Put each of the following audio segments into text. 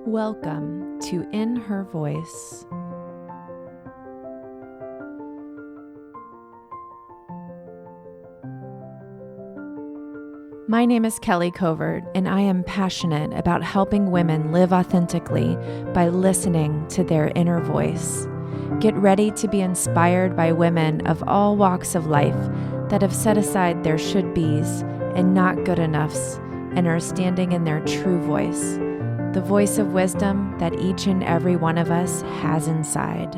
Welcome to In Her Voice. My name is Kelly Covert, and I am passionate about helping women live authentically by listening to their inner voice. Get ready to be inspired by women of all walks of life that have set aside their should-bes and not good enoughs and are standing in their true voice, the voice of wisdom that each and every one of us has inside.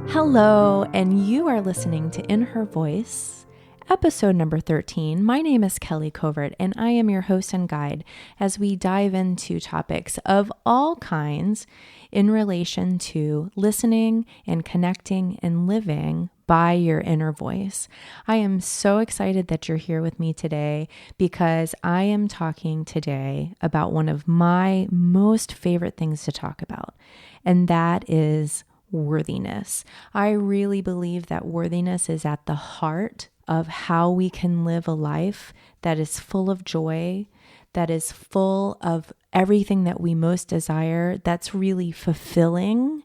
Hello, and you are listening to In Her Voice, episode number 13. My name is Kelly Covert, and I am your host and guide as we dive into topics of all kinds in relation to listening and connecting and living by your inner voice. I am so excited that you're here with me today because I am talking today about one of my most favorite things to talk about, and that is worthiness. I really believe that worthiness is at the heart of how we can live a life that is full of joy, that is full of everything that we most desire, that's really fulfilling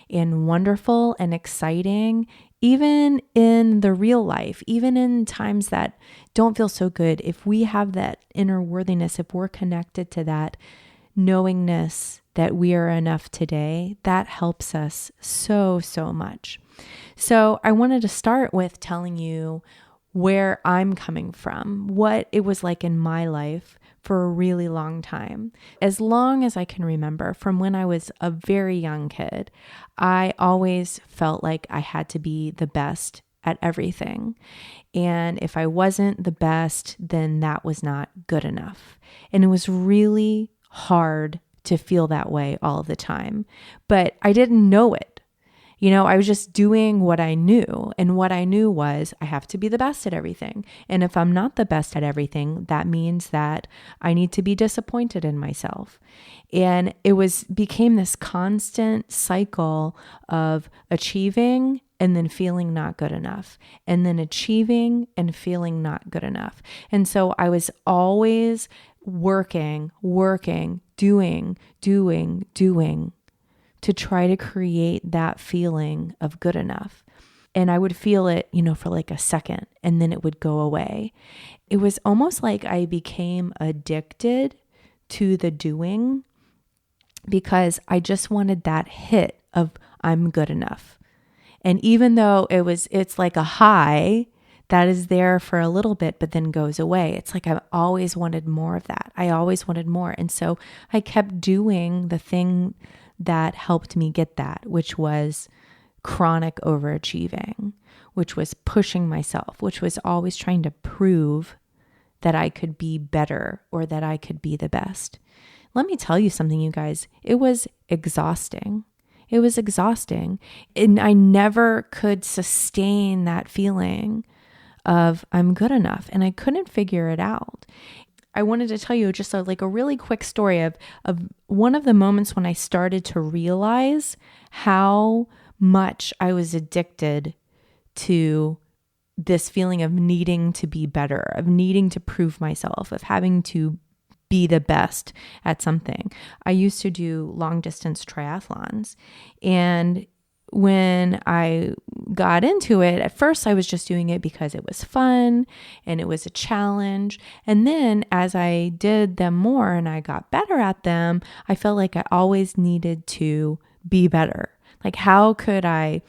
and wonderful and exciting, even in the real life, even in times that don't feel so good. If we have that inner worthiness, if we're connected to that knowingness that we are enough today, that helps us so much. So I wanted to start with telling you where I'm coming from, what it was like in my life for a really long time. As long as I can remember, from when I was a very young kid, I always felt like I had to be the best at everything. And if I wasn't the best, then that was not good enough. And it was really hard to feel that way all of the time, but I didn't know it. I was just doing what I knew, and what I knew was I have to be the best at everything. And if I'm not the best at everything, that means that I need to be disappointed in myself. And it became this constant cycle of achieving and then feeling not good enough, and then achieving and feeling not good enough. And so I was always working, doing, to try to create that feeling of good enough. And I would feel it, for like a second, and then it would go away. It was almost like I became addicted to the doing because I just wanted that hit of I'm good enough. And even though it's like a high that is there for a little bit, but then goes away. It's like I always wanted more of that. I always wanted more. And so I kept doing the thing that helped me get that, which was chronic overachieving, which was pushing myself, which was always trying to prove that I could be better or that I could be the best. Let me tell you something, you guys. It was exhausting. It was exhausting. And I never could sustain that feeling of I'm good enough, and I couldn't figure it out. I wanted to tell you just a really quick story of one of the moments when I started to realize how much I was addicted to this feeling of needing to be better, of needing to prove myself, of having to be the best at something. I used to do long distance triathlons, and when I got into it, at first I was just doing it because it was fun and it was a challenge. And then as I did them more and I got better at them, I felt like I always needed to be better. Like, how could I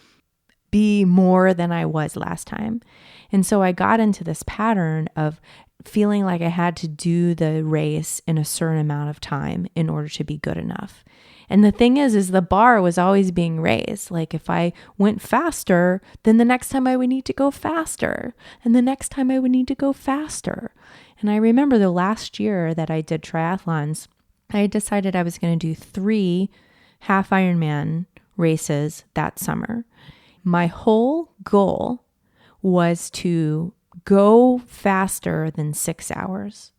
be more than I was last time? And so I got into this pattern of feeling like I had to do the race in a certain amount of time in order to be good enough. And the thing is the bar was always being raised. Like, if I went faster, then the next time I would need to go faster. And the next time I would need to go faster. And I remember the last year that I did triathlons, I decided I was going to do 3 half Ironman races that summer. My whole goal was to go faster than 6 hours.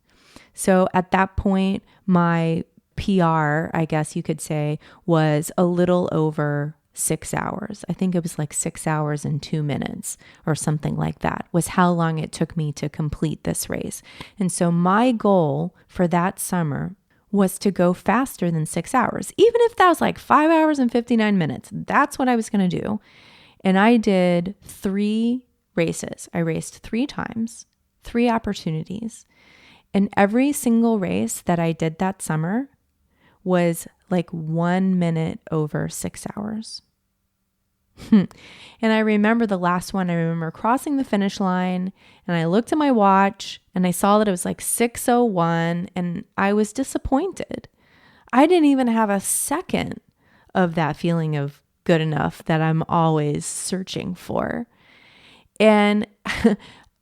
So at that point, my PR, I guess you could say, was a little over 6 hours. I think it was like 6 hours and 2 minutes or something like that was how long it took me to complete this race. And so my goal for that summer was to go faster than 6 hours. Even if that was like 5 hours and 59 minutes, that's what I was going to do. And I did 3 races. I raced 3 times, 3 opportunities. And every single race that I did that summer was like 1 minute over 6 hours. And I remember the last one, I remember crossing the finish line and I looked at my watch and I saw that it was like 6:01 and I was disappointed. I didn't even have a second of that feeling of good enough that I'm always searching for. And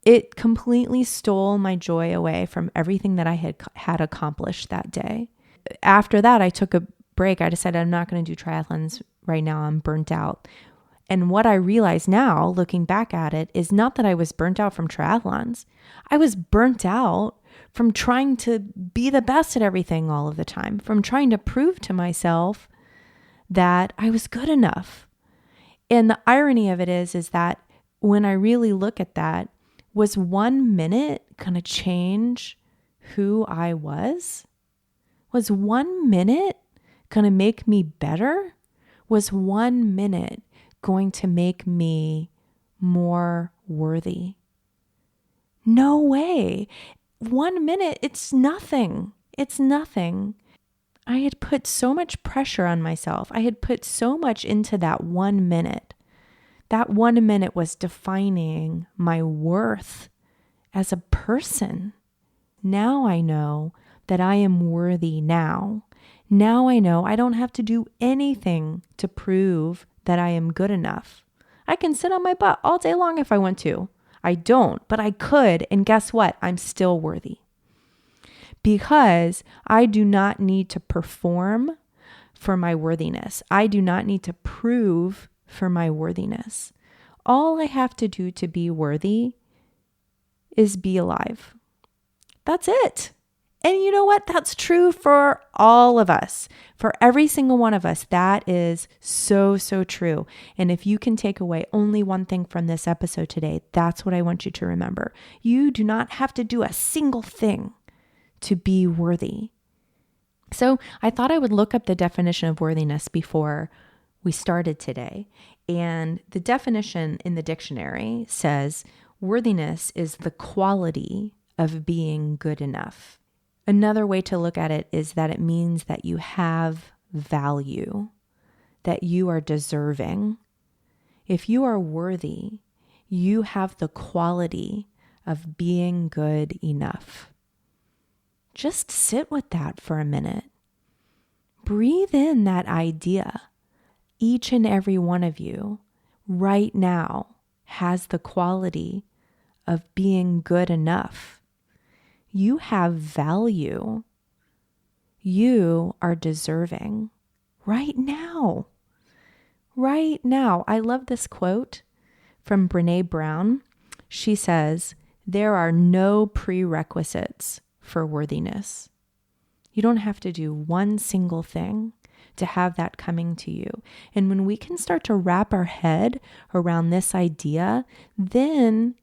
it completely stole my joy away from everything that I had accomplished that day. After that, I took a break. I decided I'm not going to do triathlons right now. I'm burnt out. And what I realize now, looking back at it, is not that I was burnt out from triathlons. I was burnt out from trying to be the best at everything all of the time, from trying to prove to myself that I was good enough. And the irony of it is that when I really look at that, was 1 minute going to change who I was? Was 1 minute going to make me better? Was 1 minute going to make me more worthy? No way. 1 minute, it's nothing. It's nothing. I had put so much pressure on myself. I had put so much into that 1 minute. That 1 minute was defining my worth as a person. Now I know that I am worthy now. Now I know I don't have to do anything to prove that I am good enough. I can sit on my butt all day long if I want to. I don't, but I could. And guess what? I'm still worthy. Because I do not need to perform for my worthiness. I do not need to prove for my worthiness. All I have to do to be worthy is be alive. That's it. And you know what? That's true for all of us, for every single one of us. That is so, so true. And if you can take away only one thing from this episode today, that's what I want you to remember. You do not have to do a single thing to be worthy. So I thought I would look up the definition of worthiness before we started today. And the definition in the dictionary says, worthiness is the quality of being good enough. Another way to look at it is that it means that you have value, that you are deserving. If you are worthy, you have the quality of being good enough. Just sit with that for a minute. Breathe in that idea. Each and every one of you right now has the quality of being good enough. You have value. You are deserving right now. Right now. I love this quote from Brené Brown. She says, there are no prerequisites for worthiness. You don't have to do one single thing to have that coming to you. And when we can start to wrap our head around this idea, then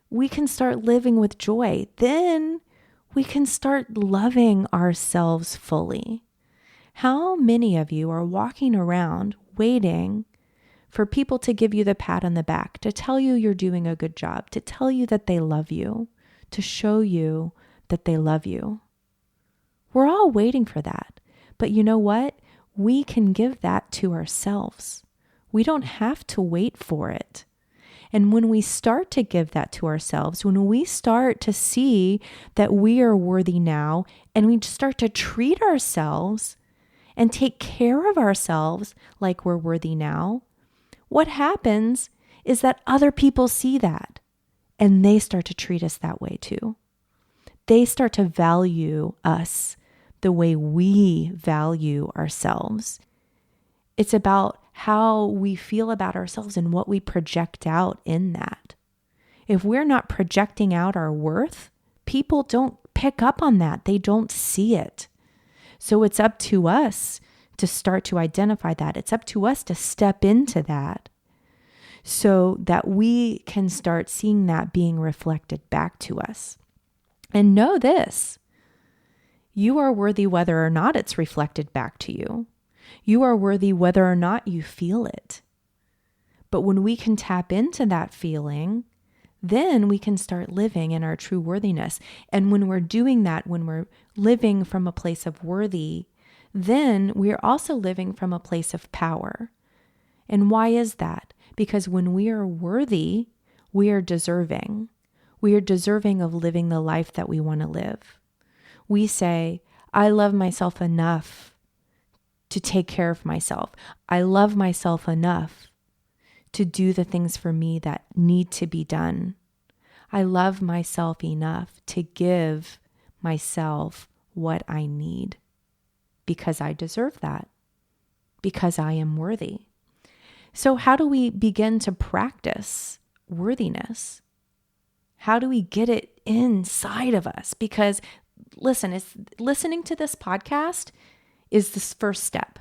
we can start living with joy. Then we can start loving ourselves fully. How many of you are walking around waiting for people to give you the pat on the back, to tell you you're doing a good job, to tell you that they love you, to show you that they love you? We're all waiting for that. But you know what? We can give that to ourselves. We don't have to wait for it. And when we start to give that to ourselves, when we start to see that we are worthy now, and we start to treat ourselves and take care of ourselves like we're worthy now, what happens is that other people see that and they start to treat us that way too. They start to value us the way we value ourselves. It's about how we feel about ourselves and what we project out in that. If we're not projecting out our worth, people don't pick up on that. They don't see it. So it's up to us to start to identify that. It's up to us to step into that so that we can start seeing that being reflected back to us. And know this, You are worthy whether or not it's reflected back to you. You are worthy whether or not you feel it. But when we can tap into that feeling, then we can start living in our true worthiness. And when we're doing that, when we're living from a place of worthy, then we're also living from a place of power. And why is that? Because when we are worthy, we are deserving. We are deserving of living the life that we want to live. We say, I love myself enough to take care of myself. I love myself enough to do the things for me that need to be done. I love myself enough to give myself what I need because I deserve that, because I am worthy. So how do we begin to practice worthiness? How do we get it inside of us? Because listen, listening to this podcast is this first step.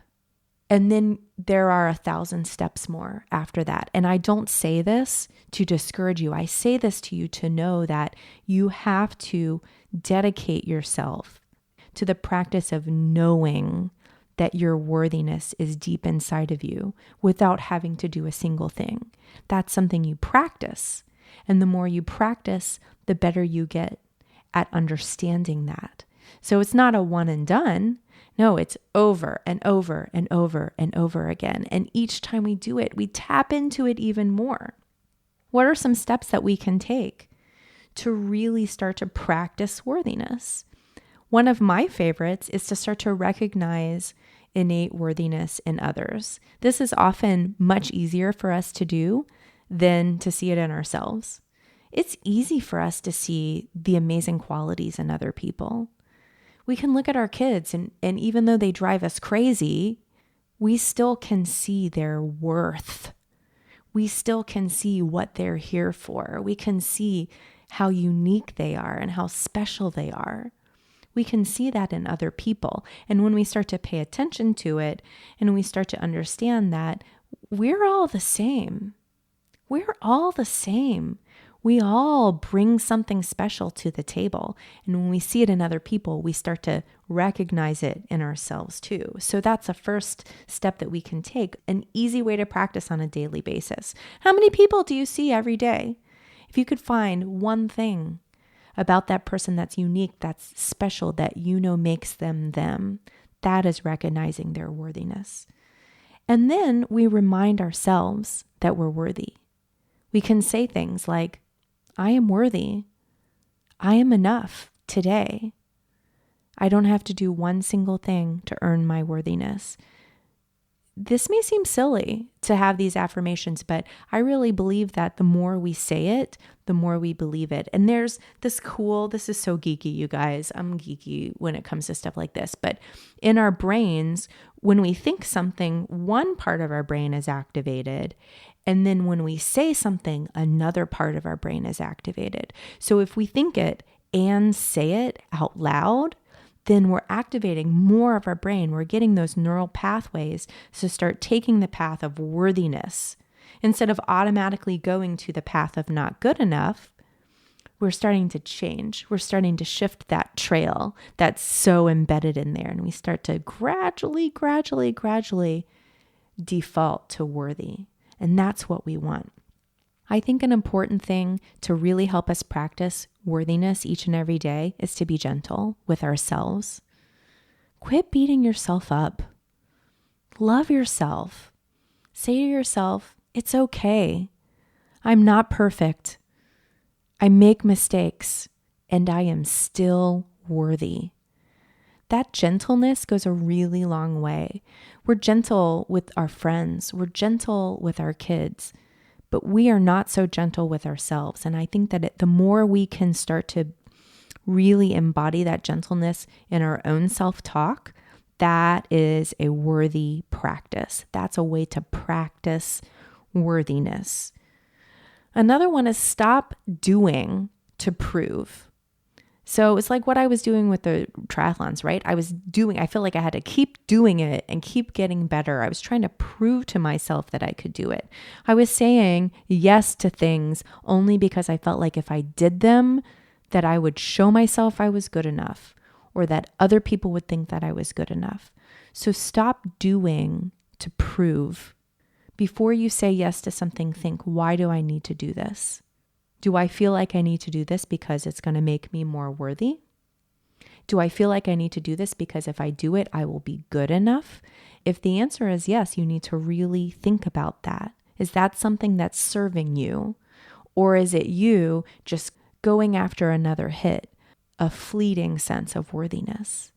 And then there are 1,000 steps more after that. And I don't say this to discourage you. I say this to you to know that you have to dedicate yourself to the practice of knowing that your worthiness is deep inside of you without having to do a single thing. That's something you practice. And the more you practice, the better you get at understanding that. So it's not a one and done. No, it's over and over and over and over again. And each time we do it, we tap into it even more. What are some steps that we can take to really start to practice worthiness? One of my favorites is to start to recognize innate worthiness in others. This is often much easier for us to do than to see it in ourselves. It's easy for us to see the amazing qualities in other people. We can look at our kids and even though they drive us crazy, we still can see their worth. We still can see what they're here for. We can see how unique they are and how special they are. We can see that in other people. And when we start to pay attention to it and we start to understand that we're all the same. We're all the same. We all bring something special to the table. And when we see it in other people, we start to recognize it in ourselves too. So that's a first step that we can take, an easy way to practice on a daily basis. How many people do you see every day? If you could find one thing about that person that's unique, that's special, that you know makes them them, that is recognizing their worthiness. And then we remind ourselves that we're worthy. We can say things like, I am worthy. I am enough today. I don't have to do one single thing to earn my worthiness. This may seem silly to have these affirmations, but I really believe that the more we say it, the more we believe it. And there's this is so geeky, you guys. I'm geeky when it comes to stuff like this. But in our brains, when we think something, one part of our brain is activated. And then when we say something, another part of our brain is activated. So if we think it and say it out loud, then we're activating more of our brain. We're getting those neural pathways to start taking the path of worthiness. Instead of automatically going to the path of not good enough, we're starting to change. We're starting to shift that trail that's so embedded in there. And we start to gradually default to worthy. And that's what we want. I think an important thing to really help us practice worthiness each and every day is to be gentle with ourselves. Quit beating yourself up. Love yourself. Say to yourself, it's okay. I'm not perfect. I make mistakes, and I am still worthy. That gentleness goes a really long way. We're gentle with our friends. We're gentle with our kids, but we are not so gentle with ourselves. And I think that the more we can start to really embody that gentleness in our own self-talk, that is a worthy practice. That's a way to practice worthiness. Another one is stop doing to prove. So it's like what I was doing with the triathlons, right? I feel like I had to keep doing it and keep getting better. I was trying to prove to myself that I could do it. I was saying yes to things only because I felt like if I did them, that I would show myself I was good enough, or that other people would think that I was good enough. So stop doing to prove. Before you say yes to something, think, why do I need to do this? Do I feel like I need to do this because it's going to make me more worthy? Do I feel like I need to do this because if I do it, I will be good enough? If the answer is yes, you need to really think about that. Is that something that's serving you? Or is it you just going after another hit, a fleeting sense of worthiness?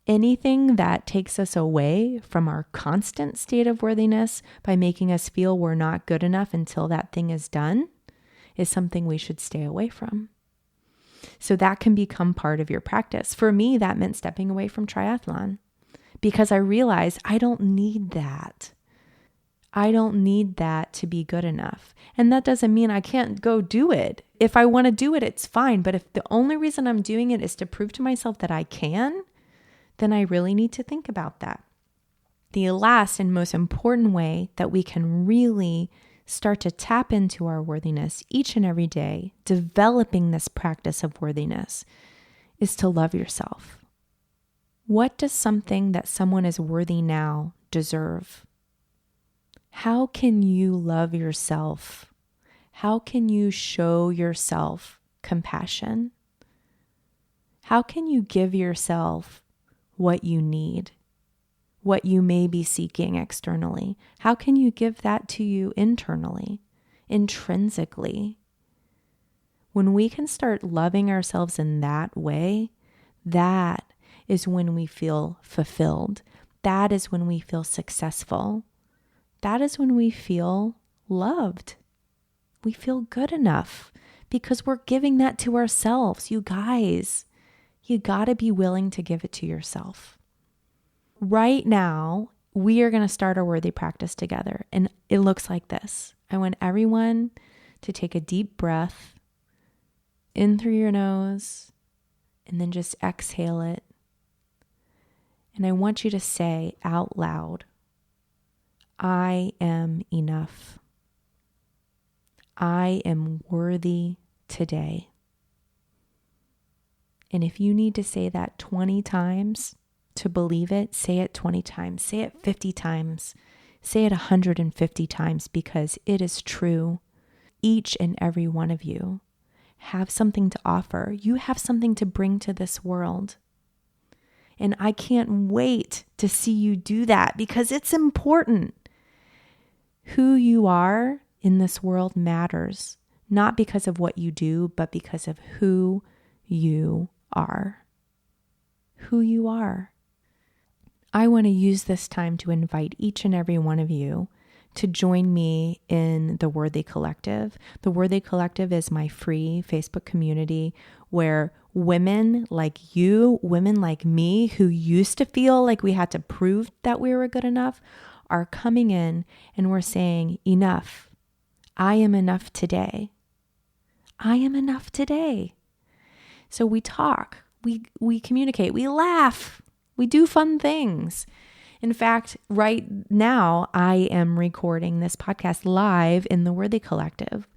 Anything that takes us away from our constant state of worthiness by making us feel we're not good enough until that thing is done is something we should stay away from. So that can become part of your practice. For me, that meant stepping away from triathlon because I realized I don't need that. I don't need that to be good enough. And that doesn't mean I can't go do it. If I want to do it, it's fine. But if the only reason I'm doing it is to prove to myself that I can, then I really need to think about that. The last and most important way that we can really start to tap into our worthiness each and every day, developing this practice of worthiness, is to love yourself. What does something that someone is worthy now deserve? How can you love yourself? How can you show yourself compassion? How can you give yourself what you need, what you may be seeking externally? How can you give that to you internally, intrinsically? When we can start loving ourselves in that way, that is when we feel fulfilled. That is when we feel successful. That is when we feel loved. We feel good enough because we're giving that to ourselves. You guys, you got to be willing to give it to yourself. Right now, we are going to start our worthy practice together. And it looks like this. I want everyone to take a deep breath in through your nose and then just exhale it. And I want you to say out loud, I am enough. I am worthy today. And if you need to say that 20 times to believe it, say it 20 times, say it 50 times, say it 150 times because it is true. Each and every one of you have something to offer. You have something to bring to this world. And I can't wait to see you do that because it's important. Who you are in this world matters, not because of what you do, but because of who you are. Who you are. I want to use this time to invite each and every one of you to join me in the Worthy Collective. The Worthy Collective is my free Facebook community where women like you, women like me, who used to feel like we had to prove that we were good enough, are coming in and we're saying, enough. I am enough today. I am enough today. So we talk, we communicate, we laugh, we do fun things. In fact, right now, I am recording this podcast live in the Worthy Collective.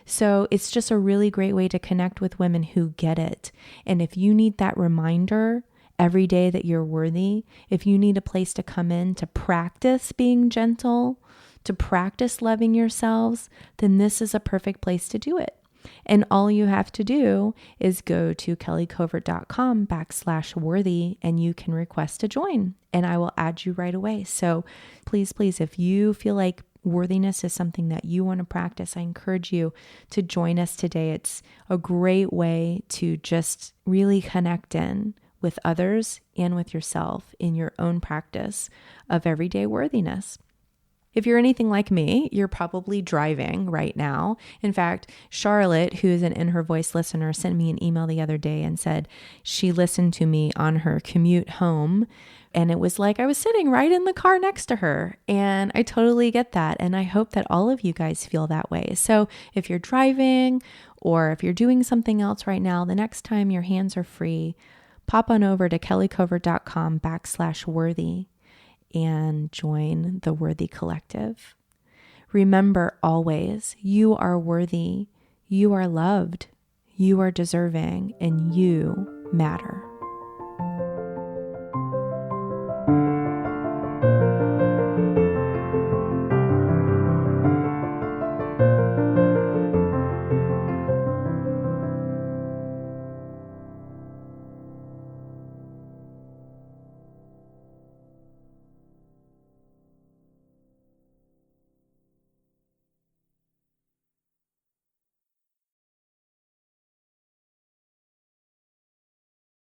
So it's just a really great way to connect with women who get it. And if you need that reminder every day that you're worthy, if you need a place to come in to practice being gentle, to practice loving yourselves, then this is a perfect place to do it. And all you have to do is go to kellycovert.com/worthy and you can request to join and I will add you right away. So please, if you feel like worthiness is something that you want to practice, I encourage you to join us today. It's a great way to just really connect in with others and with yourself in your own practice of everyday worthiness. If you're anything like me, you're probably driving right now. In fact, Charlotte, who is an In Her Voice listener, sent me an email the other day and said she listened to me on her commute home. And it was like I was sitting right in the car next to her. And I totally get that. And I hope that all of you guys feel that way. So if you're driving or if you're doing something else right now, the next time your hands are free, pop on over to kellycovert.com/worthy. and join the Worthy Collective. Remember always, you are worthy, you are loved, you are deserving, and you matter.